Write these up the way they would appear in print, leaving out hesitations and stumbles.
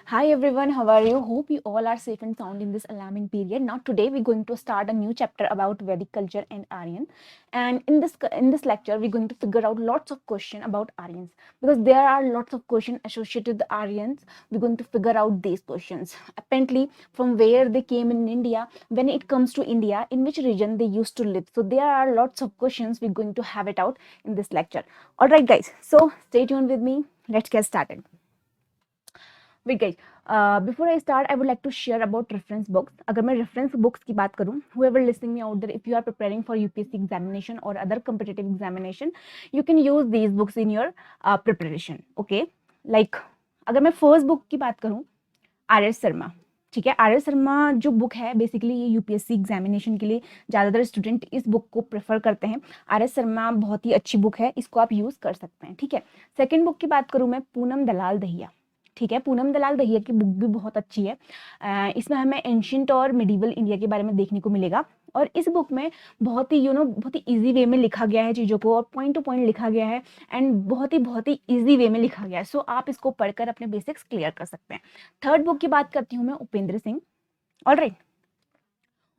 Hi everyone, how are you? Hope you all are safe and sound in this alarming period. Now today we're going to start a new chapter about Vedic culture and Aryan. And in this lecture we're going to figure out lots of questions about Aryans because there are lots of questions associated with Aryans. We're going to figure out these questions. Apparently from where they came in India, when it comes to India, in which region they used to live. So there are lots of questions. We're going to have it out in this lecture. All right guys, so stay tuned with me. Let's get started. Wait guys, before I start, I would like to share about reference books. अगर मैं reference books की बात करूँ, whoever listening me out there, if you are preparing for UPSC examination or other competitive examination, you can use these books in your preparation. Okay, like अगर मैं first book की बात करूँ, आर एस शर्मा. ठीक है, आर एस शर्मा जो book है basically ये यूपीएससी एग्जामिनेशन के लिए ज़्यादातर स्टूडेंट इस बुक को प्रेफर करते हैं. आर एस शर्मा बहुत ही अच्छी बुक है, इसको आप यूज़ कर सकते हैं. ठीक है, सेकेंड बुक की बात करूँ मैं, पूनम दलाल दहिया. ठीक है, पूनम दलाल दहिया की बुक भी बहुत अच्छी है. इसमें हमें एंशियंट और मिडीवल इंडिया के बारे में देखने को मिलेगा और इस बुक में बहुत ही बहुत ही इजी वे में लिखा गया है चीज़ों को और पॉइंट टू पॉइंट लिखा गया है एंड बहुत ही इजी वे में लिखा गया है. सो आप इसको पढ़कर अपने बेसिक्स क्लियर कर सकते हैं. थर्ड बुक की बात करती हूँ मैं, उपेंद्र सिंह. ऑलराइट,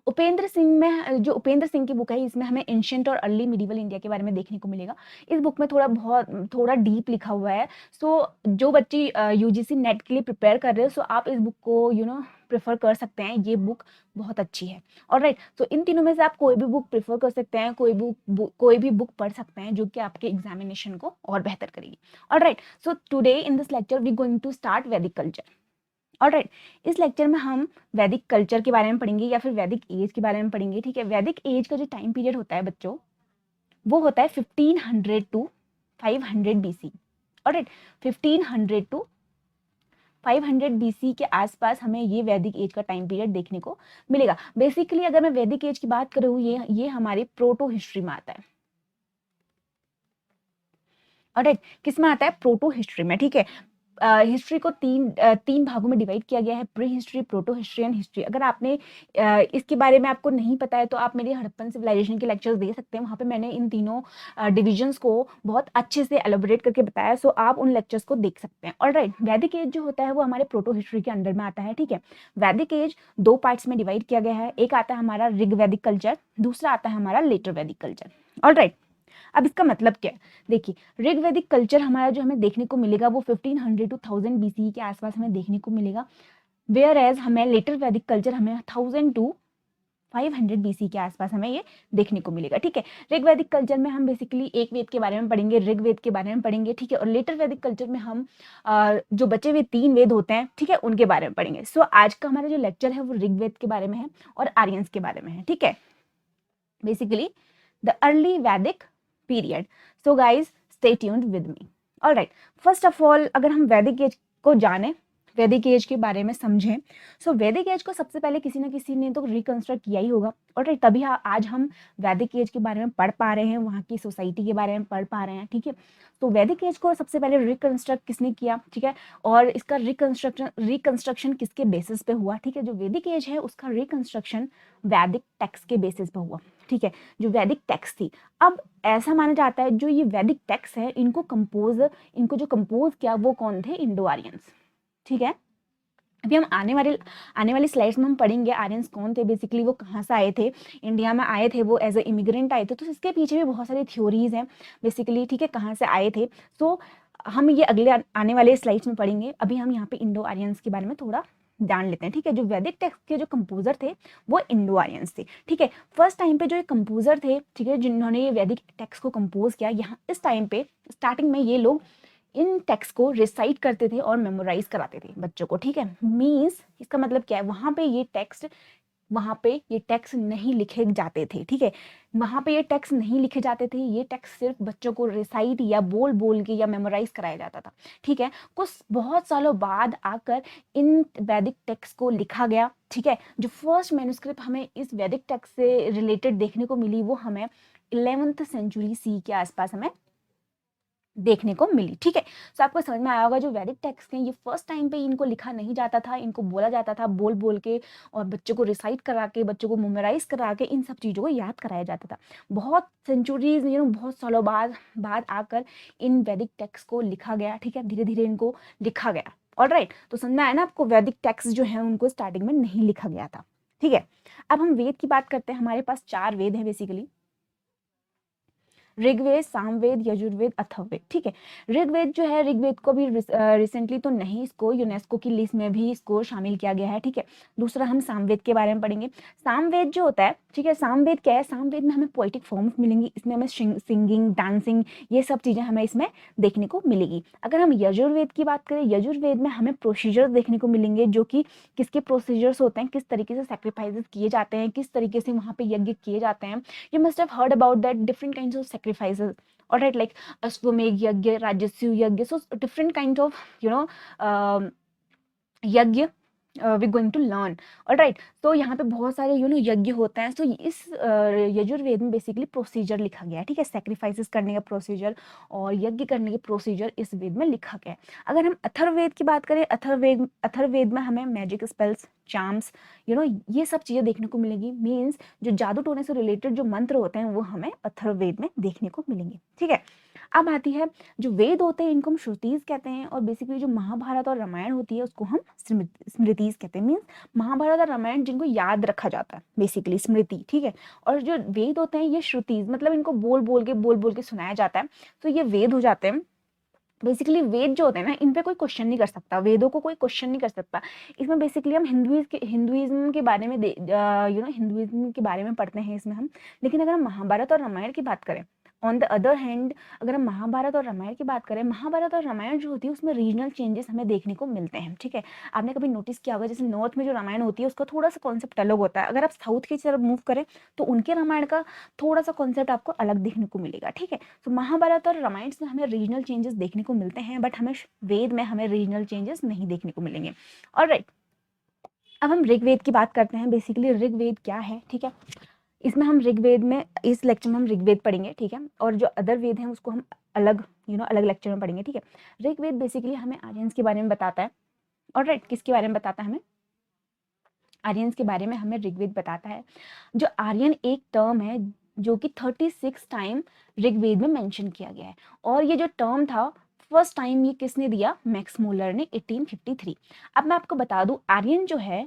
उपेंद्र सिंह में जो उपेंद्र सिंह की बुक है इसमें हमें एंशियंट और अर्ली मिडीवल इंडिया के बारे में देखने को मिलेगा. इस बुक में थोड़ा डीप लिखा हुआ है. सो जो बच्चे यूजीसी नेट के लिए प्रिपेयर कर रहे हो, सो आप इस बुक को प्रेफर कर सकते हैं. ये बुक बहुत अच्छी है. ऑलराइट, तो इन तीनों में से आप कोई भी बुक प्रेफर कर सकते हैं, कोई भी बुक पढ़ सकते हैं जो कि आपके एग्जामिनेशन को और बेहतर करेगी. Alright, so today in this lecture we going to start Vedic culture. Alright, इस लेक्चर में हम वैदिक कल्चर के बारे में पढ़ेंगे या फिर वैदिक एज के बारे में पढ़ेंगे. ठीक है, वैदिक एज का जो टाइम पीरियड होता है बच्चों, वो होता है 1500 to 500 BC. Alright, 1500 to 500 BC के आसपास हमें ये वैदिक एज का टाइम पीरियड देखने को मिलेगा. बेसिकली अगर मैं वैदिक एज की बात करूँ, ये हमारे प्रोटो हिस्ट्री में आता है. ऑलराइट, किस में आता है? प्रोटो हिस्ट्री में. ठीक है, हिस्ट्री को तीन भागों में डिवाइड किया गया है, pre history, proto history and history. अगर आपने इसके बारे में आपको नहीं पता है तो आप मेरे हड़प्पन सिविलाइजेशन के लेक्चर्स दे सकते हैं. वहाँ पे मैंने इन तीनों डिविजन्स को बहुत अच्छे से एलोबरेट करके बताया. सो आप उन लेक्चर्स को देख सकते हैं. ऑलराइट, वैदिक एज जो होता है वो हमारे प्रोटो हिस्ट्री के अंडर में आता है. ठीक है, वैदिक एज दो पार्ट्स में डिवाइड किया गया है. एक आता है हमारा ऋग वैदिक कल्चर, दूसरा आता है हमारा लेटर वैदिक कल्चर. ऑलराइट, अब इसका मतलब क्या है? देखिए, ऋग वैदिक कल्चर हमारा जो हमें देखने को मिलेगा वो 1500 टू 1000 बीसी के आसपास हमें देखने को मिलेगा. वेयर एज हमें लेटर वैदिक कल्चर हमें 1000 टू 500 बीसी के आसपास हमें ये देखने को मिलेगा. ठीक है, ऋग वैदिक कल्चर में हम बेसिकली एक वेद के बारे में पढ़ेंगे, ऋग वेद के बारे में पढ़ेंगे. ठीक है, और लेटर वैदिक कल्चर में हम जो बचे हुए 3 वेद होते हैं, ठीक है, उनके बारे में पढ़ेंगे. सो आज का हमारा जो लेक्चर है वो ऋग वेद के बारे में है और आर्यंस के बारे में है. ठीक है, बेसिकली द अर्ली वैदिक period. So guys stay tuned with me. Alright, first of all अगर हम वैदिक एज को जाने, वैदिक एज के बारे में समझें, सो वैदिक एज को सबसे पहले किसी ना किसी ने तो रिकंस्ट्रक्ट किया ही होगा. ऑलराइट, तभी आज हम वैदिक एज के बारे में पढ़ पा रहे हैं, वहाँ की सोसाइटी के बारे में पढ़ पा रहे हैं. ठीक है, तो वैदिक एज को सबसे पहले रिकंस्ट्रक्ट किसने किया? ठीक है, और इसका रिकंस्ट्रक्शन किसके बेसिस पे हुआ? ठीक है, जो वैदिक एज है उसका रिकंस्ट्रक्शन वैदिक टेक्स्ट के बेसिस पे हुआ. ठीक है, जो वैदिक टेक्स्ट थी, अब ऐसा माना जाता है जो ये वैदिक टेक्स्ट है इनको जो कंपोज किया वो कौन थे? Indo Aryans. ठीक है, अभी हम आने वाली स्लाइड्स में हम पढ़ेंगे आर्यंस कौन थे, बेसिकली वो कहाँ से आए थे, इंडिया में आए थे, वो एज ए इमिग्रेंट आए थे. तो इसके पीछे भी बहुत सारी थ्योरीज हैं बेसिकली. ठीक है, कहाँ से आए थे, सो हम ये अगले आने वाले स्लाइड्स में पढ़ेंगे. अभी हम यहाँ पे इंडो आर्यंस के बारे में थोड़ा जान लेते हैं. ठीक है, जो वैदिक टेक्स्ट के जो कंपोजर थे वो इंडो आर्यंस थे. ठीक है, फर्स्ट टाइम पे जो ये कंपोजर थे, ठीक है, जिन्होंने ये वैदिक टेक्स्ट को कंपोज किया, यहाँ इस टाइम पे स्टार्टिंग में ये लोग इन टेक्स्ट को रिसाइट करते थे और मेमोराइज कराते थे बच्चों को. ठीक है, मीन्स इसका मतलब क्या है, वहाँ पे ये टेक्स्ट नहीं लिखे जाते थे. ठीक है, वहाँ पे ये टेक्स्ट नहीं लिखे जाते थे, ये टेक्स्ट सिर्फ बच्चों को रिसाइट या बोल बोल के या मेमोराइज कराया जाता था. ठीक है, कुछ बहुत सालों बाद आकर इन वैदिक टेक्स्ट को लिखा गया. ठीक है, जो फर्स्ट मैन्युस्क्रिप्ट हमें इस वैदिक टेक्स्ट से रिलेटेड देखने को मिली वो हमें 11th सेंचुरी सी के आसपास हमें देखने को मिली. ठीक है, सो आपको समझ में आया होगा जो वैदिक टेक्स्ट हैं ये फर्स्ट टाइम पे इनको लिखा नहीं जाता था, इनको बोला जाता था बोल बोल के और बच्चों को रिसाइट करा के, बच्चों को मेमोराइज करा के इन सब चीज़ों को याद कराया जाता था. बहुत सेंचुरीज बहुत सालों बाद आकर इन वैदिक टेक्स्ट को लिखा गया. ठीक है, धीरे धीरे इनको लिखा गया. ऑलराइट, तो समझ में आया ना आपको, वैदिक टेक्स्ट जो है उनको स्टार्टिंग में नहीं लिखा गया था, ठीक है। अब हम वेद की बात करते हैं। हमारे पास 4 वेद हैं बेसिकली, ऋग्वेद, सामवेद, यजुर्वेद, अथर्ववेद, ठीक है। ऋग्वेद जो है, ऋग्वेद को भी रिसेंटली तो नहीं, इसको यूनेस्को की लिस्ट में भी इसको शामिल किया गया है, ठीक है। दूसरा हम सामवेद के बारे में पढ़ेंगे। सामवेद जो होता है, ठीक है, सामवेद क्या है, सामवेद में हमें पोएटिक फॉर्म्स मिलेंगी, इसमें हमें सिंगिंग, डांसिंग, ये सब चीजें हमें इसमें देखने को मिलेगी। अगर हम यजुर्वेद की बात करें, यजुर्वेद में हमें प्रोसीजर्स देखने को मिलेंगे, जो कि किसके प्रोसीजर्स होते हैं, किस तरीके से सैक्रिफाइसेस किए जाते हैं, किस तरीके से वहाँ पे यज्ञ किए जाते हैं। You must have heard about that different kinds of sacrifices, all right, like Ashwamedh yagya, Rajasyu yagya, so different kind of, you know, yajna we going to learn, alright. तो यहाँ पे बहुत सारे यज्ञ होते हैं। तो इस यजुर्वेद में बेसिकली प्रोसीजर लिखा गया है, ठीक है, सेक्रीफाइसेस करने का प्रोसीजर और यज्ञ करने के प्रोसीजर इस वेद में लिखा गया है। अगर हम अथर्ववेद की बात करें, अथर्ववेद में हमें मैजिक स्पेल्स, चार्म्स, ये सब चीज़ें देखने को मिलेगी। मीन्स जो जादू टोने से रिलेटेड जो मंत्र होते हैं वो हमें अथर्ववेद में देखने को मिलेंगे, ठीक है। अब आती है, जो वेद होते हैं इनको हम श्रुतिज कहते हैं, और बेसिकली जो महाभारत और रामायण होती है उसको हम स्मृतिज कहते हैं। मीन्स महाभारत और रामायण जिनको याद रखा जाता है, बेसिकली स्मृति, ठीक है। और जो वेद होते हैं ये श्रुतिज, मतलब इनको बोल बोल के सुनाया जाता है, तो ये वेद हो जाते हैं। बेसिकली वेद जो होते हैं ना, इन पे कोई क्वेश्चन नहीं कर सकता, वेदों को कोई क्वेश्चन नहीं कर सकता। इसमें बेसिकली हम हिंदुइज्म के बारे में हिंदुइज्म के बारे में पढ़ते हैं इसमें हम। लेकिन अगर हम महाभारत और रामायण की बात करें, ऑन द अदर हैंड, अगर हम महाभारत और रामायण की बात करें, महाभारत और रामायण जो होती है उसमें रीजनल चेंजेस हमें देखने को मिलते हैं, ठीक है। आपने कभी नोटिस किया होगा, जैसे नॉर्थ में जो रामायण होती है उसका थोड़ा सा कॉन्सेप्ट अलग होता है। अगर आप साउथ की तरफ मूव करें तो उनके रामायण का थोड़ा सा कॉन्सेप्ट आपको अलग देखने को मिलेगा, ठीक है। तो महाभारत और रामायण में हमें रीजनल चेंजेस देखने को मिलते हैं, बट हमें वेद में हमें रीजनल चेंजेस नहीं देखने को मिलेंगे, ऑलराइट। अब हम ऋग्वेद की बात करते हैं। बेसिकली ऋग्वेद क्या है, ठीक है। इसमें हम ऋग्वेद में, इस लेक्चर में हम ऋग्वेद पढ़ेंगे, ठीक है, और जो अदर वेद हैं उसको हम अलग अलग लेक्चर में पढ़ेंगे, ठीक है। ऋग्वेद बेसिकली हमें आर्यंस के बारे में बताता है, ऑलराइट। किसके बारे में बताता है हमें? आर्यंस के बारे में हमें ऋग्वेद बताता है। जो आर्यन एक टर्म है जो कि 36 टाइम ऋग्वेद में मेंशन किया गया है, और ये जो टर्म था फर्स्ट टाइम ये किसने दिया? मैक्स मूलर ने 1853। अब मैं आपको बता दूं, आर्यन जो है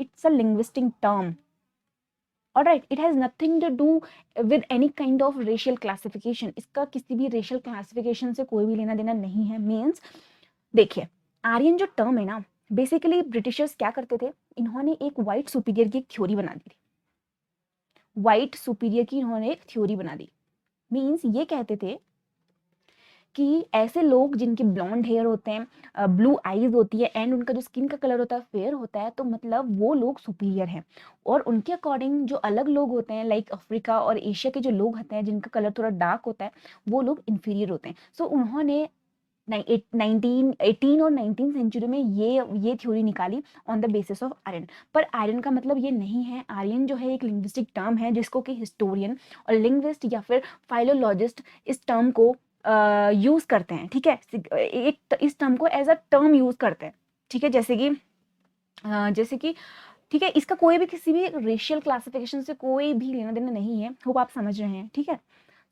it's a linguistic term, alright, it has nothing to do with any kind of racial classification. इसका किसी भी रेशियल क्लासिफिकेशन से कोई भी लेना देना नहीं है। मीन्स देखिए, आर्यन जो टर्म है ना, बेसिकली ब्रिटिशर्स क्या करते थे, इन्होंने एक वाइट सुपीरियर की एक थ्योरी बना दी थी। वाइट सुपीरियर की इन्होंने एक थ्योरी बना दी। मीन्स ये कहते थे कि ऐसे लोग जिनके ब्लॉन्ड हेयर होते हैं, ब्लू आईज होती है, एंड उनका जो स्किन का कलर होता है फेयर होता है, तो मतलब वो लोग सुपीरियर हैं। और उनके अकॉर्डिंग जो अलग लोग होते हैं, लाइक अफ्रीका और एशिया के जो लोग होते हैं जिनका कलर थोड़ा डार्क होता है, वो लोग इन्फीरियर होते हैं। सो उन्होंने 18 और 19 सेंचुरी में ये थ्योरी निकाली on the basis of Aryan. पर आर्यन का मतलब ये नहीं है। आर्यन जो है एक लिंग्विस्टिक टर्म है जिसको कि हिस्टोरियन और लिंग्विस्ट या फिर फाइलोलॉजिस्ट इस टर्म को यूज करते हैं, ठीक है। एक इस टर्म को एज अ टर्म यूज करते हैं, ठीक है। जैसे कि ठीक है, इसका कोई भी किसी भी रेशियल क्लासिफिकेशन से कोई भी लेना देना नहीं है। होप आप समझ रहे हैं, ठीक है।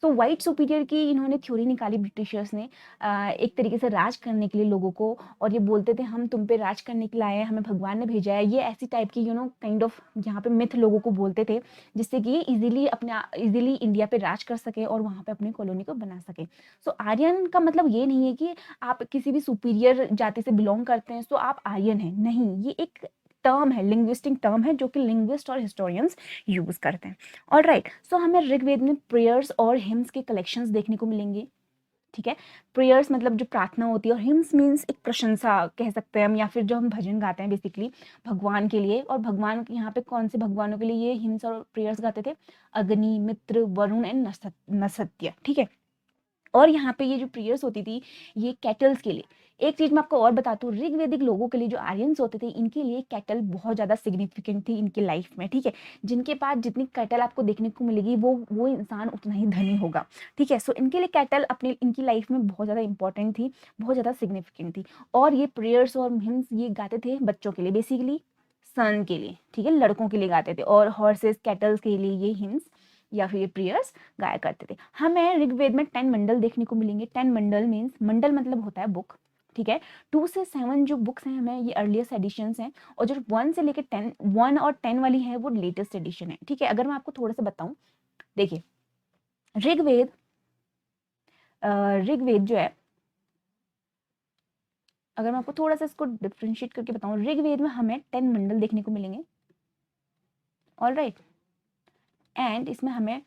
तो वाइट सुपीरियर की इन्होंने थ्योरी निकाली ब्रिटिशर्स ने, एक तरीके से राज करने के लिए लोगों को, और ये बोलते थे हम तुम पे राज करने के लिए आए हैं, हमें भगवान ने भेजा है। ये ऐसी टाइप की काइंड ऑफ यहाँ पे मिथ लोगों को बोलते थे, जिससे कि इजीली इंडिया पे राज कर सके और वहाँ पे अपनी कॉलोनी को बना सके। सो आर्यन का मतलब ये नहीं है कि आप किसी भी सुपीरियर जाति से बिलोंग करते हैं तो आप आर्यन हैं, नहीं। ये एक टर्म है, लिंग्विस्टिक टर्म है, जो कि लिंग्विस्ट और हिस्टोरियंस यूज करते हैं, ऑलराइट। सो हमें ऋग्वेद में प्रेयर्स और हिम्स के कलेक्शंस देखने को मिलेंगे, ठीक है। प्रेयर्स मतलब जो प्रार्थना होती है, और हिम्स मीन्स एक प्रशंसा कह सकते हैं हम, या फिर जो हम भजन गाते हैं बेसिकली भगवान के लिए। और भगवान यहाँ पे कौन से भगवानों के लिए ये हिम्स और प्रेयर्स गाते थे? अग्नि, मित्र, वरुण एंड नसत्य, ठीक है। और यहाँ पे ये जो प्रेयर्स होती थी ये कैटल्स के लिए। एक चीज मैं आपको और बताता हूँ, ऋग्वेदिक लोगों के लिए जो आर्यंस होते थे इनके लिए कैटल बहुत ज्यादा सिग्निफिकेंट थी इनकी लाइफ में, ठीक है। जिनके पास जितनी कैटल आपको देखने को मिलेगी वो इंसान उतना ही धनी होगा, ठीक है। सो इनके लिए कैटल अपने इनकी लाइफ में बहुत ज्यादा इंपॉर्टेंट थी, बहुत ज्यादा सिग्निफिकेंट थी। और ये प्रेयर्स और हिम्स ये गाते थे बच्चों के लिए, बेसिकली सन के लिए, ठीक है, लड़कों के लिए गाते थे। और हॉर्सेस, कैटल्स के लिए ये हिम्स या फिर ये प्रेयर्स गाया करते थे। हमें ऋग्वेद में 10 मंडल देखने को मिलेंगे। 10 मंडल मीन्स, मंडल मतलब होता है बुक, ठीक है। 2 से 7 जो बुक्स हैं हमें ये अर्लीस्ट एडिशंस हैं, और जो 1 से लेकर 10, 1 और 10 वाली है वो लेटेस्ट एडिशन है, ठीक है। अगर मैं आपको थोड़ा सा बताऊं, देखिए ऋग्वेद, ऋग्वेद जो है, अगर मैं आपको थोड़ा सा इसको डिफ्रेंशिएट करके बताऊं, ऋग्वेद में हमें 10 मंडल देखने को मिलेंगे, ऑलराइट। एंड इसमें हमें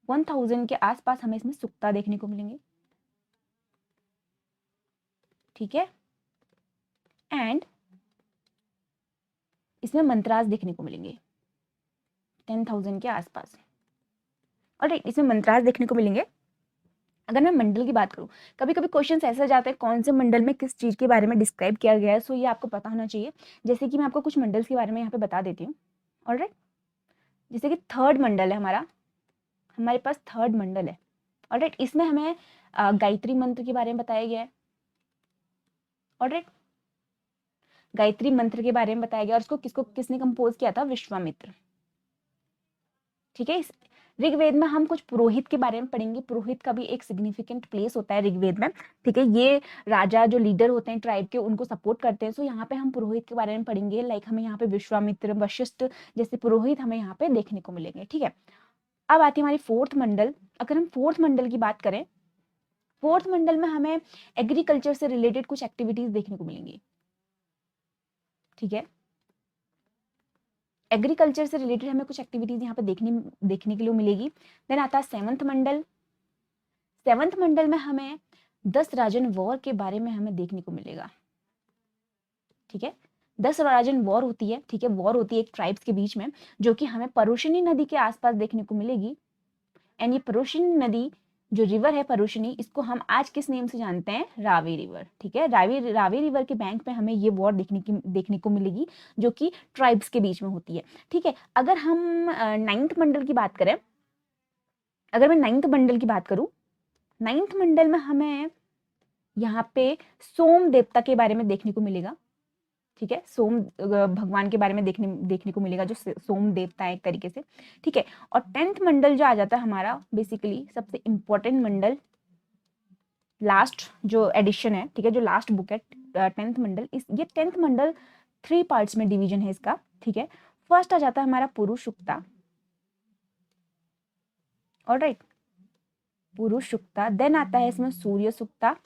1000 के आसपास हमें इसमें सुक्ता देखने को मिलेंगे, ठीक है। एंड इसमें मंत्रास देखने को मिलेंगे 10,000 के आसपास, ऑलराइट। इसमें मंत्रास देखने को मिलेंगे। अगर मैं मंडल की बात करूं, कभी कभी क्वेश्चंस ऐसे जाते हैं कौन से मंडल में किस चीज़ के बारे में डिस्क्राइब किया गया है, सो ये आपको पता होना चाहिए। जैसे कि मैं आपको कुछ मंडल्स के बारे में यहाँ पे बता देती हूँ, ऑलराइट। जैसे कि थर्ड मंडल है हमारा, हमारे पास थर्ड मंडल है, ऑलराइट। इसमें हमें गायत्री मंत्र के बारे में बताया गया है, ऑलराइट। गायत्री मंत्र के बारे में बताया गया, और इसको किसने कंपोज किया था, विश्वामित्र, ठीक है। ऋग्वेद में हम कुछ पुरोहित के बारे में पढ़ेंगे। पुरोहित का भी एक सिग्निफिकेंट प्लेस होता है ऋग्वेद में, ठीक है। ये राजा जो लीडर होते हैं ट्राइब के, उनको सपोर्ट करते हैं। सो यहाँ पे हम पुरोहित के बारे में पढ़ेंगे, लाइक हमें यहाँ पे विश्वामित्र, वशिष्ठ जैसे पुरोहित हमें यहाँ पे देखने को मिलेंगे, ठीक है। अब आती है हमारी फोर्थ मंडल। अगर हम फोर्थ मंडल की बात करें, फोर्थ मंडल में हमें एग्रीकल्चर से रिलेटेड कुछ एक्टिविटीज देखने को मिलेंगी, ठीक है। एग्रीकल्चर से रिलेटेड हमें कुछ एक्टिविटीज यहाँ पे देखने के लिए मिलेगी। देन आता है सेवंथ मंडल। सेवंथ मंडल में हमें 10 राजन वॉर के बारे में हमें देखने को मिलेगा, ठीक है। 10 राजन वॉर होती है, ठीक है। वॉर होती है एक ट्राइब्स के बीच में, जो कि हमें परुशनी नदी के आसपास देखने को मिलेगी। एंड ये परुशनी नदी जो रिवर है परुशनी, इसको हम आज किस नेम से जानते हैं, रावी रिवर, ठीक है। रावी रिवर के बैंक पे हमें ये वॉर देखने को मिलेगी, जो कि ट्राइब्स के बीच में होती है, ठीक है। अगर हम नाइन्थ मंडल की बात करें, अगर मैं नाइन्थ मंडल की बात करूं, नाइन्थ मंडल में हमें यहाँ पे सोम देवता के बारे में देखने को मिलेगा, ठीक है। सोम भगवान के बारे में देखने को मिलेगा, जो सोम देवता है एक तरीके से, ठीक है। और 10th मंडल जो आ जाता है हमारा, बेसिकली सबसे इंपॉर्टेंट मंडल, लास्ट जो एडिशन है, ठीक है, जो लास्ट बुक है 10th मंडल। ये 10th मंडल 3 पार्ट्स में डिवीजन है इसका, ठीक है। फर्स्ट आ जाता है हमारा पुरुष सुक्ता, ऑलराइट, पुरुष सुक्ता। देन आता है इसमें सूर्य सुक्ता,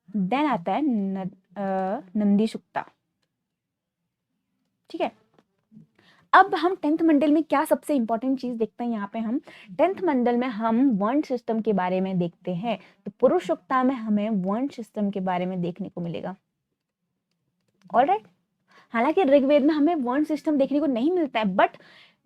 देन आता है नंदी सुक्ता, ठीक है। अब हम 10th मंडल में क्या सबसे इंपॉर्टेंट चीज देखते हैं, यहाँ पे हम 10th मंडल में हम वर्ण सिस्टम के बारे में देखते हैं। तो पुरुष सुक्ता में हमें वर्ण सिस्टम के बारे में देखने को मिलेगा, ऑलराइट। हालांकि ऋग्वेद में हमें वर्ण सिस्टम देखने को नहीं मिलता है, बट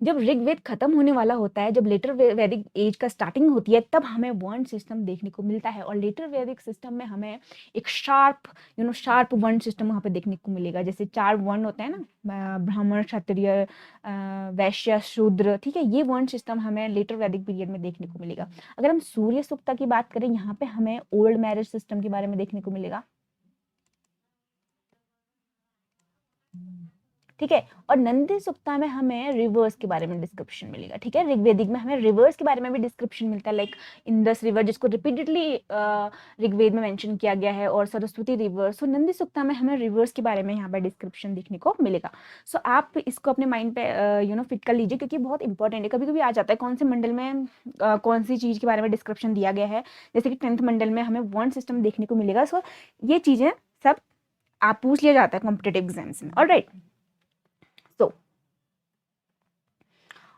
जब ऋग्वेद खत्म होने वाला होता है, जब लेटर वैदिक एज का स्टार्टिंग होती है, तब हमें वर्ण सिस्टम देखने को मिलता है। और लेटर वैदिक सिस्टम में हमें एक शार्प वर्ण सिस्टम वहाँ पे देखने को मिलेगा। जैसे 4 वर्ण होते हैं ना, ब्राह्मण, क्षत्रिय, वैश्य, शूद्र, ठीक है। ये वर्ण सिस्टम हमें लेटर वैदिक पीरियड में देखने को मिलेगा। अगर हम सूर्य सुक्ता की बात करें, यहाँ पे हमें ओल्ड मैरिज सिस्टम के बारे में देखने को मिलेगा, ठीक है। और नंदी सुक्ता में हमें रिवर्स के बारे में डिस्क्रिप्शन मिलेगा, ठीक है। ऋग्वेदिक में हमें रिवर्स के बारे में भी डिस्क्रिप्शन मिलता है, लाइक इंदस रिवर, जिसको रिपीटेडली ऋग्वेद में मेंशन किया गया है, और सरस्वती रिवर। सो नंदी सुक्ता में हमें रिवर्स के बारे में यहाँ पर डिस्क्रिप्शन देखने को मिलेगा। सो आप इसको अपने माइंड पे फिट कर लीजिए, क्योंकि बहुत इंपॉर्टेंट है। कभी कभी आ जाता है कौन से मंडल में कौन सी चीज़ के बारे में डिस्क्रिप्शन दिया गया है। जैसे कि 10th मंडल में हमें वर्ण सिस्टम देखने को मिलेगा। सो ये चीज़ें सब आप पूछ लिया जाता है कॉम्पिटेटिव एग्जाम्स में, ऑलराइट।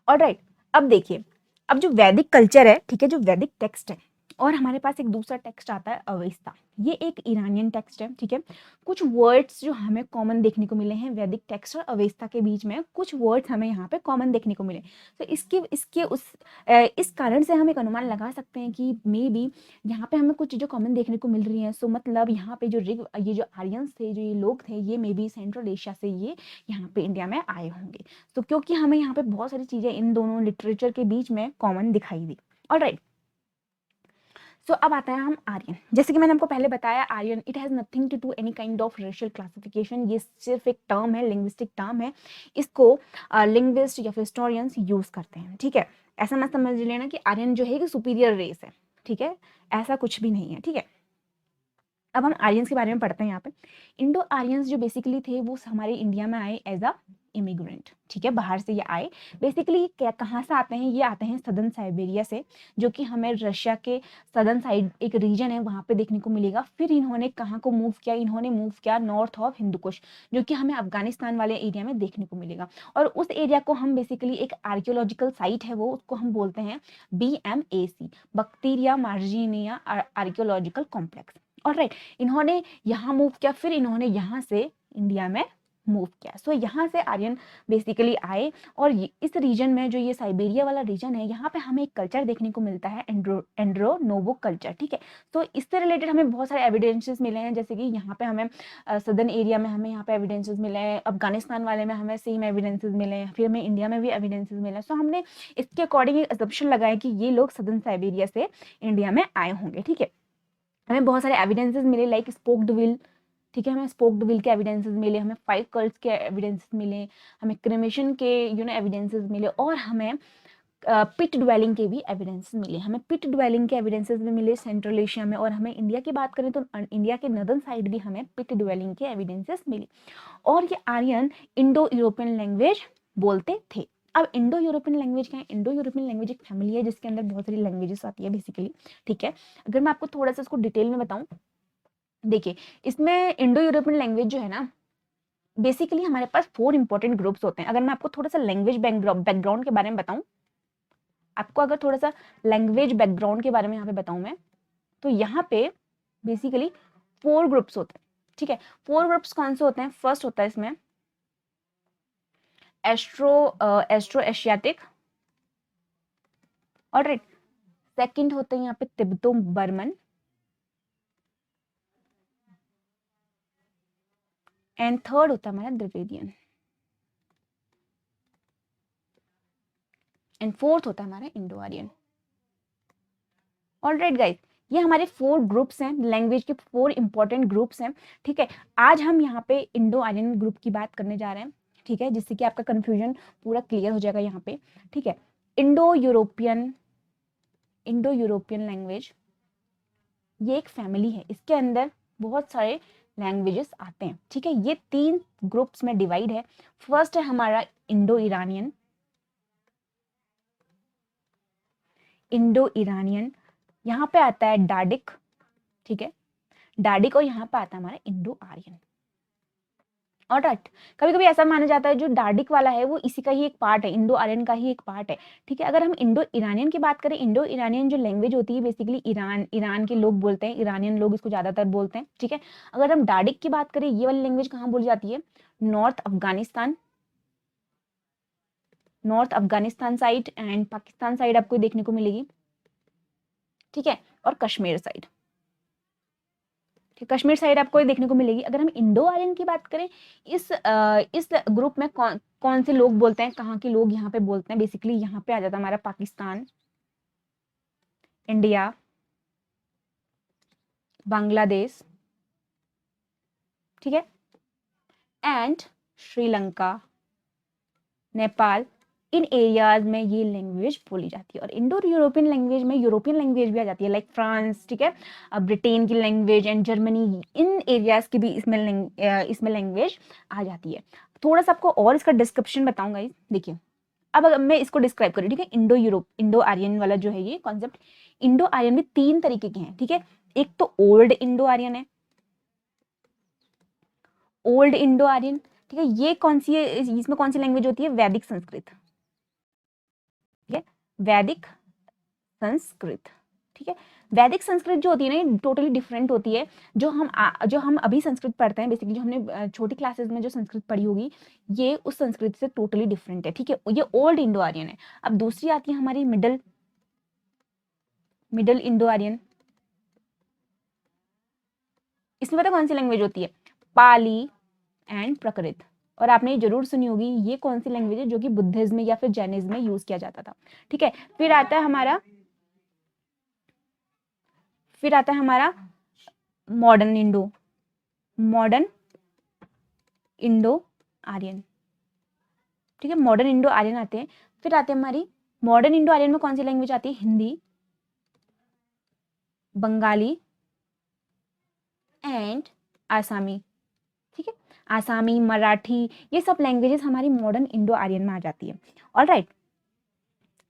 ऑलराइट, अब देखिए, अब जो वैदिक कल्चर है, ठीक है, जो वैदिक टेक्स्ट है, और हमारे पास एक दूसरा टेक्स्ट आता है अवेस्ता। ये एक ईरानियन टेक्स्ट है, ठीक है। कुछ वर्ड्स जो हमें कॉमन देखने को मिले हैं वैदिक टेक्स्ट और अवेस्ता के बीच में, कुछ वर्ड्स हमें यहाँ पे कॉमन देखने को मिले। तो इस कारण से हम एक अनुमान लगा सकते हैं कि मे बी यहाँ पे हमें कुछ चीज़ें कॉमन देखने को मिल रही हैं। सो मतलब यहाँ पे ये जो आर्यंस थे, जो ये लोग थे, ये मे बी सेंट्रल एशिया से ये यहाँ पे इंडिया में आए होंगे। तो क्योंकि हमें यहाँ पे बहुत सारी चीज़ें इन दोनों लिटरेचर के बीच में कॉमन दिखाई दी, ऑलराइट। सो अब आता है हम आर्यन। जैसे कि मैंने आपको पहले बताया, Aryan it has nothing to do any kind of racial classification. ये सिर्फ एक टर्म है, लिंग्विस्टिक टर्म है। इसको लिंग्विस्ट या फिर हिस्टोरियंस यूज करते हैं, ठीक है। ऐसा मत समझ लेना कि आर्यन जो है कि सुपीरियर रेस है, ठीक है, ऐसा कुछ भी नहीं है, ठीक है। अब हम आर्यंस के बारे में पढ़ते हैं यहाँ पे। इंडो आर्यंस जो बेसिकली थे वो हमारे इंडिया में आए एज अ इमिग्रेंट, ठीक है, बाहर से ये आए। बेसिकली क्या कहाँ से आते हैं, ये आते हैं सदर्न साइबेरिया से, जो कि हमें रशिया के सदर्न साइड एक रीजन है वहाँ पे देखने को मिलेगा। फिर इन्होंने कहाँ को मूव किया, इन्होंने मूव किया नॉर्थ ऑफ हिंदुकुश, जो कि हमें अफगानिस्तान वाले एरिया में देखने को मिलेगा। और उस एरिया को हम बेसिकली एक आर्कियोलॉजिकल साइट है वो, उसको हम बोलते हैं BMAC, बक्तीरिया मार्जिनिया आर्कियोलॉजिकल कॉम्प्लेक्स। ऑलराइट, इन्होंने यहाँ मूव किया, फिर इन्होंने यहाँ से इंडिया में मूव किया। सो यहाँ से आर्यन बेसिकली आए। और इस रीजन में जो ये साइबेरिया वाला रीजन है, यहाँ पे हमें एक कल्चर देखने को मिलता है, एंड्रोनोवो कल्चर, ठीक है। तो इससे रिलेटेड हमें बहुत सारे एविडेंसेस मिले हैं, जैसे कि यहाँ पे हमें सदर्न एरिया में हमें यहाँ पे एविडेंसेस मिले हैं, अफगानिस्तान वाले में हमें सेम एविडेंसेस मिले हैं, फिर हमें इंडिया में भी एविडेंसेस मिले हैं। सो हमने इसके अकॉर्डिंग एक असम्पशन लगाया कि ये लोग सदर्न साइबेरिया से इंडिया में आए होंगे, ठीक है। हमें बहुत सारे एविडेंसेस मिले, लाइक स्पोक्ड व्हील, ठीक है, हमें स्पोक्ड व्हील के एविडेंसेस मिले, हमें 5 कल्ट्स के एविडेंसेस मिले, हमें क्रेमेशन के एविडेंसेस मिले, और हमें पिट ड्वेलिंग के भी एविडेंसेस मिले। हमें पिट ड्वेलिंग के एविडेंसेस भी मिले सेंट्रल एशिया में, और हमें इंडिया की बात करें तो इंडिया के नदर्न साइड भी हमें पिट ड्वेलिंग के एविडेंसेस मिले। और ये आर्यन इंडो यूरोपियन लैंग्वेज बोलते थे। अब इंडो यूरोपियन लैंग्वेज क्या है? इंडो यूरोपियन लैंग्वेज एक फैमिली है जिसके अंदर बहुत सारी लैंग्वेजेस आती है बेसिकली, ठीक है। अगर मैं आपको थोड़ा सा इसको डिटेल में बताऊं, देखिए, इसमें इंडो यूरोपियन लैंग्वेज जो है ना, बेसिकली हमारे पास 4 इंपॉर्टेंट ग्रुप्स होते हैं। अगर मैं आपको थोड़ा सा लैंग्वेज बैकग्राउंड के बारे में बताऊं, आपको अगर थोड़ा सा लैंग्वेज बैकग्राउंड के बारे में यहाँ पे बताऊं मैं, तो यहाँ पे बेसिकली 4 ग्रुप्स होते हैं, ठीक है। 4 ग्रुप्स कौन से होते हैं? फर्स्ट होता है इसमें एस्ट्रो एशियाटिक, ऑलराइट। सेकंड होते हैं यहाँ पे तिब्बतो बर्मन, एंड थर्ड होता है हमारा द्रविडियन, एंड फोर्थ होता है हमारा इंडो आर्यन। ऑलराइट गाइस, ये हमारे 4 ग्रुप्स हैं, लैंग्वेज के 4 इंपॉर्टेंट ग्रुप्स हैं, ठीक है। आज हम यहाँ पे इंडो आर्यन ग्रुप की बात करने जा रहे हैं, ठीक है, जिससे कि आपका कंफ्यूजन पूरा क्लियर हो जाएगा यहाँ पे, ठीक है। इंडो यूरोपियन लैंग्वेज ये एक फैमिली है, इसके अंदर बहुत सारे लैंग्वेजेस आते हैं, ठीक है। ये 3 ग्रुप्स में डिवाइड है। फर्स्ट है हमारा इंडो ईरानियन, यहाँ पे आता है डाडिक, ठीक है, डाडिक, और यहाँ पे आता है हमारा इंडो आर्यन। ऑलराइट, कभी कभी ऐसा माना जाता है जो डार्डिक वाला है वो इसी का ही एक पार्ट है, इंडो आर्यन का ही एक पार्ट है, ठीक है। अगर हम इंडो ईरानियन की बात करें, इंडो ईरानियन जो लैंग्वेज होती है बेसिकली ईरान के लोग बोलते हैं, ईरानियन लोग इसको ज्यादातर बोलते हैं, ठीक है। अगर हम डार्डिक की बात करें, ये वाली लैंग्वेज कहाँ बोली जाती है? North Afghanistan side and Pakistan side आपको देखने को मिलेगी, ठीक है, और कश्मीर साइड, कश्मीर साइड आपको देखने को मिलेगी। अगर हम इंडो आर्यन की बात करें, इस ग्रुप में कौन से लोग बोलते हैं, कहाँ के लोग यहाँ पे बोलते हैं? बेसिकली यहाँ पे आ जाता है हमारा पाकिस्तान, इंडिया, बांग्लादेश, ठीक है, and Sri Lanka, Nepal. In areas में ये लैंग्वेज बोली जाती है। और इंडो यूरोपियन लैंग्वेज में यूरोपियन लैंग्वेज भी आ जाती है, लाइक फ्रांस, ठीक है, ब्रिटेन की language and Germany, in areas की भी इसमें लैंग्वेज आ जाती है। थोड़ा सा आपको और इसका डिस्क्रिप्शन बताऊंगा। देखिए, अब अगर मैं इसको डिस्क्राइब करूँ, ठीक है, इंडो आर्यन वाला जो है ये कॉन्सेप्ट, इंडो आर्यन में 3 तरीके के हैं, ठीक है। एक तो ओल्ड इंडो आर्यन है, ओल्ड इंडो आर्यन, ठीक है, ये कौन सी है? इसमें कौन सी लैंग्वेज होती है? वैदिक संस्कृत, ठीक है, वैदिक संस्कृत, ठीक है। वैदिक संस्कृत जो होती है ना, टोटली डिफरेंट होती है। जो हम अभी संस्कृत पढ़ते हैं, बेसिकली जो हमने छोटी क्लासेस में जो संस्कृत पढ़ी होगी, ये उस संस्कृत से टोटली डिफरेंट है, ठीक है। ये ओल्ड इंडो आर्यन है। अब दूसरी आती है हमारी मिडल इंडो आर्यन। इसमें पता कौन सी लैंग्वेज होती है? पाली एंड प्राकृत। और आपने ये जरूर सुनी होगी, ये कौन सी लैंग्वेज है जो कि बुद्धिज्म या फिर जैनिज्म में यूज किया जाता था, ठीक है। फिर आता है हमारा मॉडर्न इंडो आर्यन, ठीक है, मॉडर्न इंडो आर्यन आते हैं। फिर आते हैं हमारी मॉडर्न इंडो आर्यन में कौन सी लैंग्वेज आती है? हिंदी, बंगाली एंड आसामी, ठीक है। आसामी, मराठी, ये सब लैंग्वेजेस हमारी मॉडर्न इंडो आर्यन में आ जाती है। ऑलराइट,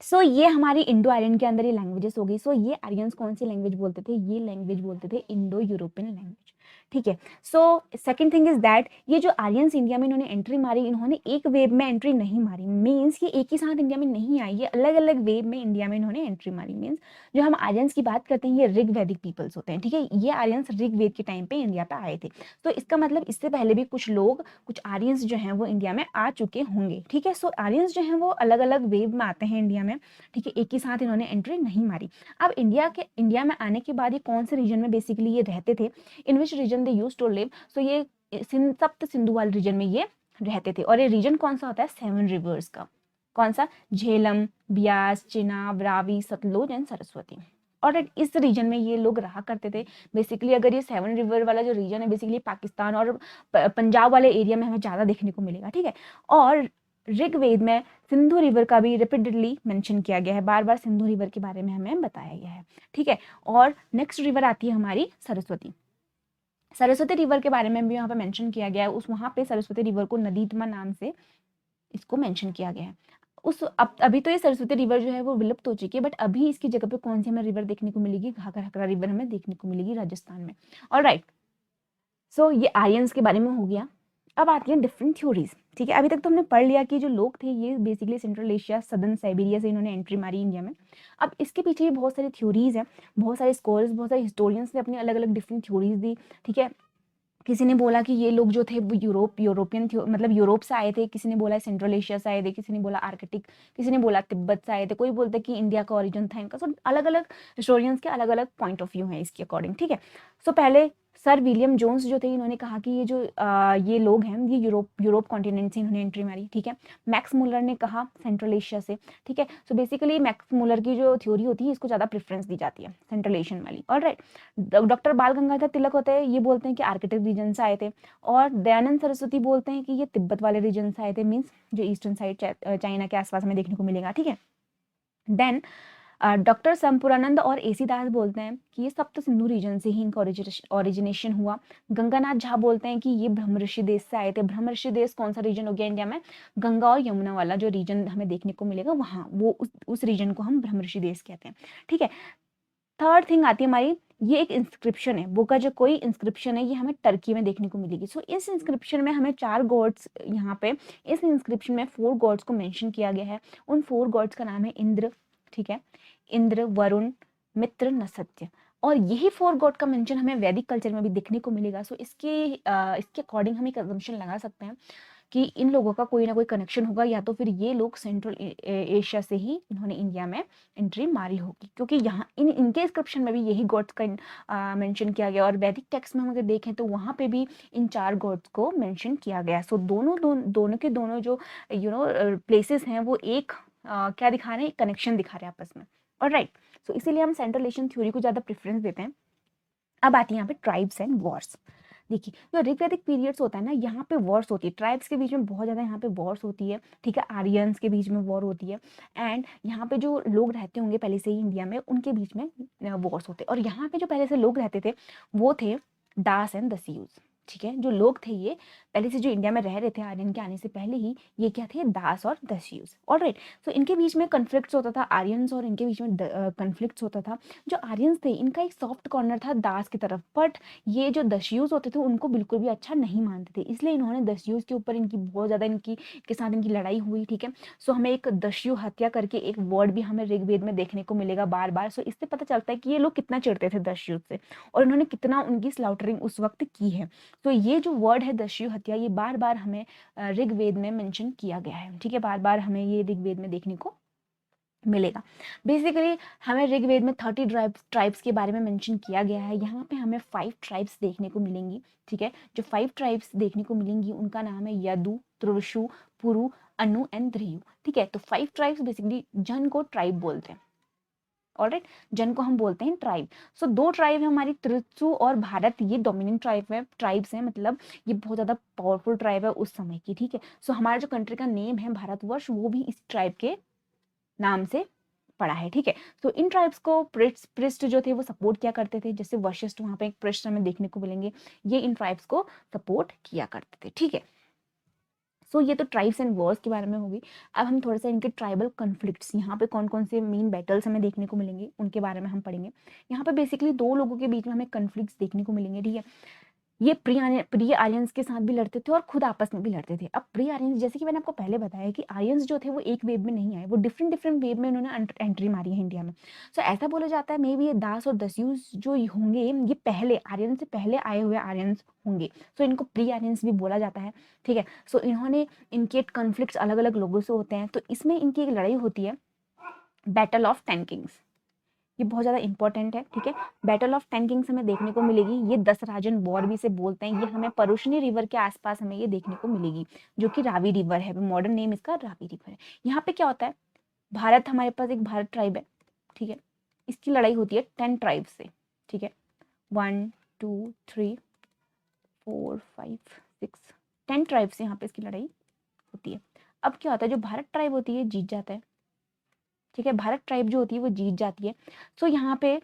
सो ये हमारी इंडो आर्यन के अंदर ये लैंग्वेजेस हो गई। सो ये आर्यंस कौन सी लैंग्वेज बोलते थे? ये लैंग्वेज बोलते थे इंडो यूरोपियन लैंग्वेज, ठीक है। So second thing is that ये जो आर्यंस इंडिया में इन्होंने एंट्री मारी, इन्होंने एक वेव में एंट्री नहीं मारी, मीन्स ये एक ही साथ इंडिया में नहीं आई, ये अलग अलग वेव में इंडिया में इन्होंने एंट्री मारी। मीन्स जो हम आर्यंस की बात करते हैं ये ऋग वैदिक पीपल्स होते हैं, ठीक है। ये आर्यंस ऋग वेद के टाइम पे इंडिया पे आए थे। तो इसका मतलब इससे पहले भी कुछ लोग, कुछ आर्यंस जो हैं वो इंडिया में आ चुके होंगे, ठीक है। सो आर्यंस जो हैं वो अलग अलग वेव में आते हैं इंडिया में, ठीक है। एक ही साथ इन्होंने एंट्री नहीं मारी। अब इंडिया में आने के बाद ये कौन से रीजन में बेसिकली ये रहते थे, in which region they used to live? So ये सप्त सिंधु वाले रीजन में ये रहते थे। और ये रीजन कौन सा होता है? 7 रिवर्स का। कौन सा? झेलम, ब्यास, चिनाब, रावी, सतलुज एंड सरस्वती। और इस रीजन में ये लोग रहा करते थे। बेसिकली अगर ये 7 रिवर वाला जो रीजन है बेसिकली पाकिस्तान और पंजाब वाले एरिया में हमें ज़्यादा देखने को मिलेगा, ठीक है। और ऋग्वेद में सिंधु रिवर का भी रिपीटेडली मेंशन किया गया है, बार बार सिंधु रिवर के बारे में हमें बताया गया है, ठीक है। और नेक्स्ट रिवर आती है हमारी सरस्वती। सरस्वती रिवर के बारे में भी यहाँ पे मेंशन किया गया है। उस वहाँ पे सरस्वती रिवर को नदीतमा नाम से इसको मेंशन किया गया है। अभी तो ये सरस्वती रिवर जो है वो विलुप्त हो चुकी है, बट अभी इसकी जगह पे कौन सी हमें रिवर देखने को मिलेगी? घाघरा हकरा रिवर हमें देखने को मिलेगी राजस्थान में। ऑलराइट, सो ये आर्यंस के बारे में हो गया। अब आती हैं डिफरेंट थ्योरीज, ठीक है। अभी तक तो हमने पढ़ लिया कि जो लोग थे ये basically central Asia, southern Siberia से इन्होंने एंट्री मारी इंडिया में। अब इसके पीछे भी बहुत सारी थ्योरीज हैं, बहुत सारे स्कॉलर्स, बहुत सारे हिस्टोरियंस ने अपनी अलग अलग डिफरेंट थ्योरीज दी, ठीक है। किसी ने बोला कि ये लोग जो थे वो यूरोपियन मतलब यूरोप से आए थे, किसी ने बोला सेंट्रल एशिया से आए थे, किसी ने बोला आर्कटिक, किसी ने बोला तिब्बत से आए थे, कोई बोलता है कि इंडिया का ओरिजिन था इनका। सो अलग अलग हिस्टोरियंस के अलग अलग पॉइंट ऑफ व्यू हैं इसके अकॉर्डिंग, ठीक है। सो पहले सर विलियम जोन्स जो थे इन्होंने कहा कि ये जो ये लोग हैं ये यूरोप कॉन्टिनेंट से इन्होंने एंट्री मारी, ठीक है। मैक्स मुलर ने कहा सेंट्रल एशिया से, ठीक है। सो बेसिकली मैक्स मुलर की जो थ्योरी होती है इसको ज़्यादा प्रेफरेंस दी जाती है, सेंट्रल एशियन वाली। ऑलराइट, डॉक्टर बाल गंगाधर तिलक होते हैं, ये बोलते हैं कि आर्कटिक रीजन से आए थे। और दयानंद सरस्वती बोलते हैं कि ये तिब्बत वाले रीजन से आए थे, मीन्स जो ईस्टर्न साइड चाइना के आसपास हमें देखने को मिलेगा, ठीक है। देन डॉक्टर संपूर्णानंद और एसी दास बोलते हैं कि ये सप्त सिंधु रीजन से ही इनका ओरिजिनेशन हुआ। गंगानाथ झा बोलते हैं कि ये ब्रह्म ऋषि देश से आए थे। ब्रह्म ऋषि देश कौन सा रीजन हो गया इंडिया में? गंगा और यमुना वाला जो रीजन हमें देखने को मिलेगा वहाँ, वो उस रीजन को हम ब्रह्म ऋषि देश कहते हैं, ठीक है। थर्ड थिंग आती है हमारी, ये एक इंस्क्रिप्शन है, वो का जो कोई इंस्क्रिप्शन है ये हमें टर्की में देखने को मिलेगी। सो इस इंस्क्रिप्शन में हमें 4 गॉड्स, यहाँ पे इस इंस्क्रिप्शन में 4 गॉड्स को मेंशन किया गया है। उन 4 गॉड्स का नाम है इंद्र, ठीक है, इंद्र, वरुण, मित्र, नसत्य। और यही 4 गॉड का मेंशन हमें वैदिक कल्चर में भी देखने को मिलेगा। सो इसके अकॉर्डिंग हम एक अजम्पशन लगा सकते हैं कि इन लोगों का कोई ना कोई कनेक्शन होगा, या तो फिर ये लोग सेंट्रल एशिया से ही इन्होंने इंडिया में एंट्री मारी होगी, क्योंकि यहाँ इनके इंस्क्रिप्शन में भी यही गॉड्स का मेंशन किया गया। और वैदिक टेक्स्ट में हम अगर देखें तो वहाँ पे भी इन 4 गॉड्स को मेंशन किया गया। सो दोनों के दोनों जो प्लेसेस हैं वो एक क्या दिखा रहे हैं? कनेक्शन दिखा रहे हैं आपस में। ऑलराइट, सो इसीलिए हम सेंट्रल एशियन थ्योरी को ज़्यादा प्रेफरेंस देते हैं। अब आती है यहाँ पे ट्राइब्स एंड वॉर्स। देखिए जो ऋग्वैदिक पीरियड्स होता है ना, यहाँ पे वॉर्स होती है, ट्राइब्स के बीच में बहुत ज़्यादा यहाँ पे वॉर्स होती है, ठीक है। आर्यंस के बीच में वॉर होती है, एंड यहाँ पे जो लोग रहते होंगे पहले से ही इंडिया में उनके बीच में वॉर्स होते हैं। और यहाँ पे जो पहले से लोग रहते थे वो थे दास एंड दस्यूज, ठीक है। जो लोग थे ये पहले से जो इंडिया में रह रहे थे आर्यन के आने से पहले ही, ये क्या थे? दास और दस्यूज। ऑलराइट, सो इनके बीच में कन्फ्लिक्ट्स होता था, आर्यंस और इनके बीच में कन्फ्लिक्ट्स होता था। जो आर्यंस थे इनका एक सॉफ्ट कॉर्नर था दास की तरफ, बट ये जो दस्यूज होते थे उनको बिल्कुल भी अच्छा नहीं मानते थे, इसलिए इन्होंने दस्यूज के ऊपर इनकी बहुत ज़्यादा के साथ इनकी लड़ाई हुई, ठीक है। सो हमें एक दस्यु हत्या करके एक वर्ड भी हमें ऋग्वेद में देखने को मिलेगा बार बार। सो इससे पता चलता है कि ये लोग कितना चिढ़ते थे दस्युज से और इन्होंने कितना उनकी स्लाउटरिंग उस वक्त की है। तो ये जो वर्ड है दस्यु हत्या, ये बार बार हमें ऋग्वेद में मेंशन किया गया है, ठीक है। बार बार हमें ये ऋग्वेद में देखने को मिलेगा। बेसिकली हमें ऋग्वेद में 30 ट्राइब्स के बारे में मेंशन किया गया है। यहाँ पे हमें 5 ट्राइब्स देखने को मिलेंगी, ठीक है। जो 5 ट्राइब्स देखने को मिलेंगी उनका नाम है यदु, त्रिशु, पुरु, अनु एंड ध्रियु, ठीक है। तो 5 ट्राइब्स बेसिकली जन को ट्राइब बोलते हैं। ऑलराइट, जन को हम बोलते हैं ट्राइब। सो 2 ट्राइब है हमारी, त्रिशु और भारत, ये डोमिनेंट ट्राइब्स हैं, मतलब ये बहुत ज़्यादा पावरफुल ट्राइब है उस समय की, ठीक है। सो हमारा जो कंट्री का नेम है भारतवर्ष वो भी इस ट्राइब के नाम से पड़ा है, ठीक है। तो इन ट्राइब्स को पृष्ठ जो थे वो सपोर्ट किया करते थे, जैसे वशिष्ठ, वहाँ पे एक पृष्ठ हमें देखने को मिलेंगे, ये इन ट्राइब्स को सपोर्ट किया करते थे, ठीक है। सो ये तो ट्राइब्स एंड वॉर्स के बारे में होगी। अब हम थोड़ा सा इनके ट्राइबल कॉन्फ्लिक्ट्स, यहाँ पे कौन कौन से मेन बैटल्स हमें देखने को मिलेंगे उनके बारे में हम पढ़ेंगे। यहाँ पे बेसिकली दो लोगों के बीच में हमें कॉन्फ्लिक्ट्स देखने को मिलेंगे, ठीक है। ये प्री आर्यंस के साथ भी लड़ते थे और खुद आपस में भी लड़ते थे। अब प्री आर्यंस, जैसे कि मैंने आपको पहले बताया कि आर्यंस जो थे वो एक वेव में नहीं आए, वो डिफरेंट डिफरेंट वेव में उन्होंने एंट्री मारी है इंडिया में। सो ऐसा बोला जाता है मे बी ये दास और दस्यूस जो होंगे ये पहले आर्यन से पहले आए हुए आर्यंस होंगे। सो इनको प्री आर्यंस भी बोला जाता है, ठीक है। सो इन्होंने, इनके कॉन्फ्लिक्ट्स अलग अलग लोगों से होते हैं। तो इसमें इनकी एक लड़ाई होती है, बैटल ऑफ 10 किंग्स। ये बहुत ज़्यादा इंपॉर्टेंट है, ठीक है। बैटल ऑफ 10 किंग्स हमें देखने को मिलेगी, ये 10 राजन वॉर भी से बोलते हैं। ये हमें परुशनी रिवर के आसपास हमें ये देखने को मिलेगी, जो कि रावी रिवर है, मॉडर्न नेम इसका रावी रिवर है। यहाँ पे क्या होता है, भारत, हमारे पास एक भारत ट्राइब है, ठीक है। इसकी लड़ाई होती है 10 ट्राइब से, ठीक है। 1 2 3 4 5 6 10 ट्राइब से यहाँ पे इसकी लड़ाई होती है। अब क्या होता है, जो भारत ट्राइब होती है जीत जाता है, ठीक है। भारत ट्राइब जो होती है वो जीत जाती है। सो यहाँ पे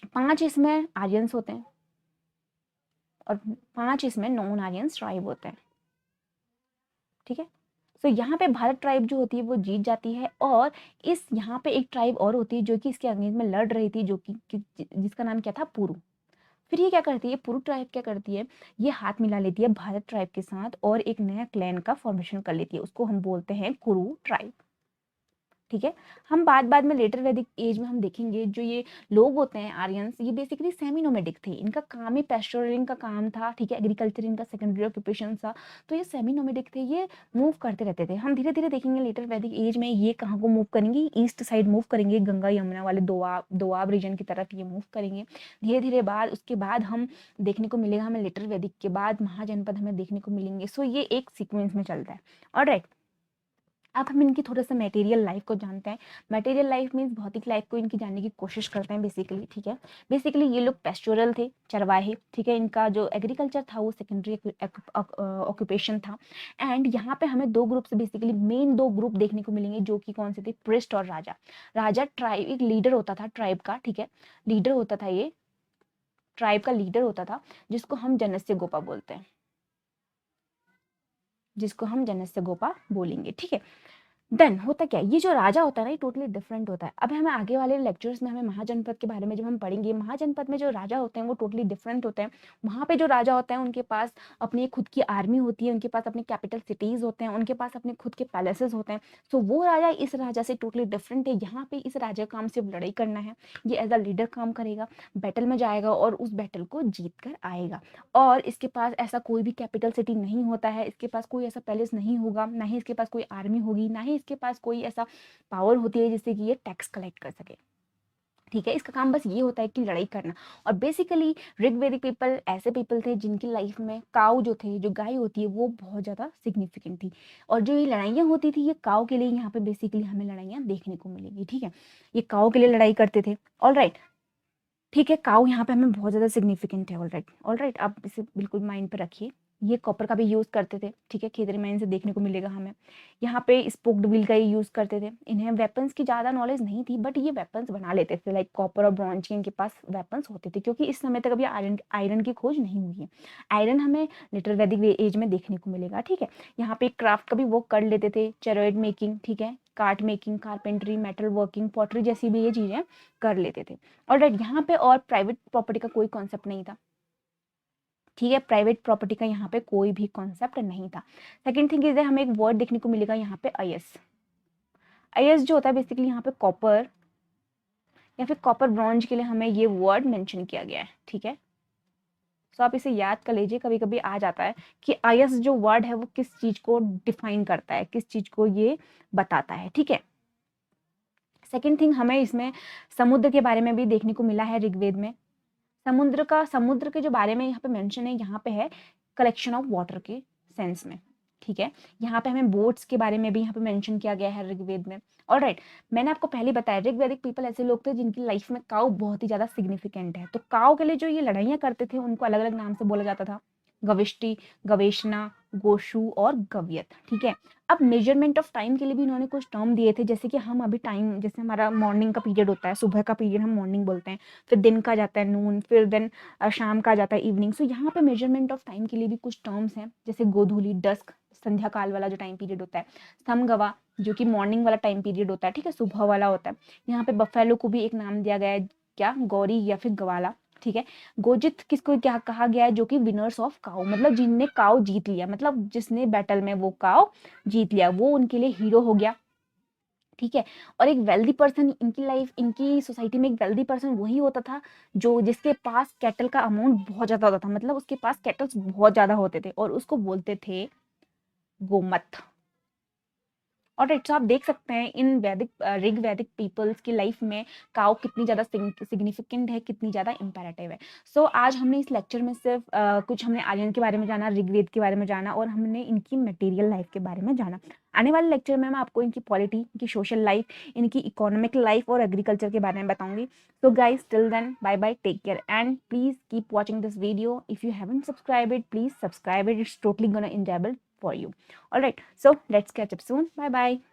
5 इसमें आर्यंस होते हैं और 5 इसमें नॉन आर्यंस ट्राइब होते हैं, ठीक है। सो यहाँ पे भारत ट्राइब जो होती है वो जीत जाती है, और इस यहाँ पे एक ट्राइब और होती है जो कि इसके अगेंस्ट में लड़ रही थी, जो कि जिसका नाम क्या था, पुरु। फिर ये क्या करती है, पुरु ट्राइब क्या करती है, ये हाथ मिला लेती है भारत ट्राइब के साथ और एक नया क्लैन का फॉर्मेशन कर लेती है, उसको हम बोलते हैं कुरु ट्राइब, ठीक है। हम बाद में लेटर वैदिक एज में हम देखेंगे जो ये लोग होते हैं आर्यंस, ये बेसिकली सेमी नोमेडिक थे। इनका काम ही पेस्टोरलिंग का काम था, ठीक है। एग्रीकल्चर इनका सेकेंडरी ऑक्यूपेशन था। तो ये सेमी नोमेडिक थे, ये मूव करते रहते थे। हम धीरे धीरे देखेंगे लेटर वैदिक एज में ये कहाँ को मूव करेंगे, ईस्ट साइड मूव करेंगे, गंगा यमुना वाले दोआब रीजन की तरफ ये मूव करेंगे धीरे धीरे। उसके बाद हम देखने को मिलेगा, हमें लेटर वैदिक के बाद महाजनपद हमें देखने को मिलेंगे। सो ये एक सीक्वेंस में चलता है, ऑलराइट। अब हम इनकी थोड़ा सा मटेरियल लाइफ को जानते हैं। मटेरियल लाइफ मीन्स भौतिक लाइफ को इनकी जानने की कोशिश करते हैं बेसिकली, ठीक है। बेसिकली ये लोग पेस्टोरल थे, चरवाहे, ठीक है। इनका जो एग्रीकल्चर था वो सेकेंडरी ऑक्यूपेशन था। एंड यहाँ पे हमें दो ग्रुप से बेसिकली मेन दो ग्रुप देखने को मिलेंगे, जो कि कौन से थे, पृष्ठ और राजा। राजा ट्राइब एक लीडर होता था ट्राइब का, ठीक है। लीडर होता था, ये ट्राइब का लीडर होता था, जिसको हम जनस्य गोपा बोलते हैं, जिसको हम जनस्य गोपा बोलेंगे, ठीक है। देन होता क्या, ये जो राजा होता है ना ये टोटली डिफरेंट होता है। अब हमें आगे वाले लेक्चर्स में हमें महाजनपद के बारे में जब हम पढ़ेंगे, महाजनपद में जो राजा होते हैं वो टोटली डिफरेंट होते हैं। वहाँ पे जो राजा होते हैं उनके पास अपनी खुद की आर्मी होती है, उनके पास अपने कैपिटल सिटीज होते हैं, उनके पास अपने खुद के पैलेसेस होते हैं। सो वो राजा इस राजा से टोटली डिफरेंट है। यहाँ पे इस राजा का काम सिर्फ लड़ाई करना है, ये एज अ लीडर काम करेगा, बैटल में जाएगा और उस बैटल को जीत कर आएगा। और इसके पास ऐसा कोई भी कैपिटल सिटी नहीं होता है, इसके पास कोई ऐसा पैलेस नहीं होगा, ना ही इसके पास कोई आर्मी होगी, ना ही इसके पास कोई ऐसा पावर होती है जिससे कि ये टैक्स कलेक्ट कर सके, ठीक है। इसका काम बस ये होता है कि लड़ाई करना। और बेसिकली ऋग्वेदिक पीपल ऐसे पीपल थे जिनकी लाइफ में काऊ जो थे, जो गाय होती है, वो बहुत ज़्यादा सिग्निफिकेंट थी। और जो ये लड़ाइयाँ होती थी ये काऊ के लिए यहाँ पे बेसिकली हमें लड़ाइयाँ देखने को मिलेगी, ठीक है। ये काऊ के लिए लड़ाई करते थे, ऑलराइट, ठीक है। काऊ यहाँ पे हमें बहुत ज़्यादा सिग्निफिकेंट है, ऑलराइट ऑलराइट। आप इसे बिल्कुल माइंड पे रखिए। ये कॉपर का भी यूज़ करते थे, ठीक है, खेतरी माइन से देखने को मिलेगा हमें। यहाँ पे स्पोक्ड व्हील का ही यूज़ करते थे। इन्हें वेपन्स की ज़्यादा नॉलेज नहीं थी, बट ये वेपन्स बना लेते थे, लाइक कॉपर और ब्रॉन्ज के इनके पास वेपन्स होते थे, क्योंकि इस समय तक अभी आयरन की खोज नहीं हुई है। आयरन हमें लिटिल वैदिक एज में देखने को मिलेगा, ठीक है। यहाँ पे क्राफ्ट का भी वर्क कर लेते थे, चेरोइड मेकिंग, ठीक है, cart making, carpentry, metal working, pottery जैसी भी ये चीज़ें कर लेते थे। ऑलराइट, यहाँ पे और प्राइवेट प्रॉपर्टी का कोई कॉन्सेप्ट नहीं था, ठीक है। प्राइवेट प्रॉपर्टी का यहाँ पे कोई भी कॉन्सेप्ट नहीं था। सेकंड थिंग इज हमें एक वर्ड देखने को मिलेगा यहाँ पे, अयस। अयस जो होता है बेसिकली यहाँ पे कॉपर या फिर कॉपर ब्रॉन्ज के लिए हमें ये वर्ड मेंशन किया गया है, ठीक है। सो आप इसे याद कर लीजिए, कभी कभी आ जाता है कि अयस जो वर्ड है वो किस चीज को डिफाइन करता है, किस चीज को ये बताता है, ठीक है। सेकेंड थिंग हमें इसमें समुद्र के बारे में भी देखने को मिला है ऋग्वेद में। समुद्र के जो बारे में यहाँ पे मेंशन है, यहाँ पे है कलेक्शन ऑफ वाटर के सेंस में, ठीक है। यहाँ पे हमें बोट्स के बारे में भी यहाँ पे मेंशन किया गया है ऋग्वेद में, ऑलराइट। मैंने आपको पहले बताया ऋग्वेदिक पीपल ऐसे लोग थे जिनकी लाइफ में काऊ बहुत ही ज्यादा सिग्निफिकेंट है। तो काऊ के लिए जो ये लड़ाइयाँ करते थे उनको अलग अलग नाम से बोला जाता था, गविष्टि, गवेषणा, गोशु और गव्यत, ठीक है। अब मेजरमेंट ऑफ टाइम के लिए भी इन्होंने कुछ टर्म दिए थे, जैसे कि हम अभी टाइम, जैसे हमारा मॉर्निंग का पीरियड होता है, सुबह का पीरियड हम मॉर्निंग बोलते हैं, फिर दिन का जाता है नून, फिर देन शाम का जाता है इवनिंग। सो यहाँ पे मेजरमेंट ऑफ टाइम के लिए भी कुछ टर्म्स हैं, जैसे गोधूली, डस्क, संध्या काल वाला जो टाइम पीरियड होता है, समगवा जो कि मॉर्निंग वाला टाइम पीरियड होता है, ठीक है, सुबह वाला होता है। यहाँ पे बफेलो को भी एक नाम दिया गया है, क्या, गौरी या फिर गवाला, ठीक है। गोजित किसको क्या कहा गया है, जो कि विनर्स ऑफ काउ, मतलब जिनने काउ जीत लिया, मतलब जिसने बैटल में वो काउ जीत लिया, वो उनके लिए हीरो हो गया, ठीक है। और एक वेल्दी पर्सन, इनकी लाइफ, इनकी सोसाइटी में एक वेल्दी पर्सन वही होता था जो जिसके पास कैटल का अमाउंट बहुत ज्यादा होता था, मतलब उसके पास कैटल्स बहुत ज्यादा होते थे, और उसको बोलते थे गोमत। और राइट, सो आप देख सकते हैं इन वैदिक ऋग वैदिक पीपल्स की लाइफ में काउ कितनी ज़्यादा सिग्निफिकेंट है, कितनी ज़्यादा इंपेरेटिव है। सो आज हमने इस लेक्चर में सिर्फ कुछ हमने आर्यन के बारे में जाना, ऋग्वेद के बारे में जाना, और हमने इनकी मटेरियल लाइफ के बारे में जाना। आने वाले लेक्चर में मैं आपको इनकी पॉलिटी, इनकी सोशल लाइफ, इनकी इकोनॉमिक लाइफ और एग्रीकल्चर के बारे में बताऊंगी। So guys, till then, bye bye, take care, and please keep watching this video. If you haven't subscribed it, please subscribe it. It's totally gonna enjoyable for you. All right, so let's catch up soon. Bye bye.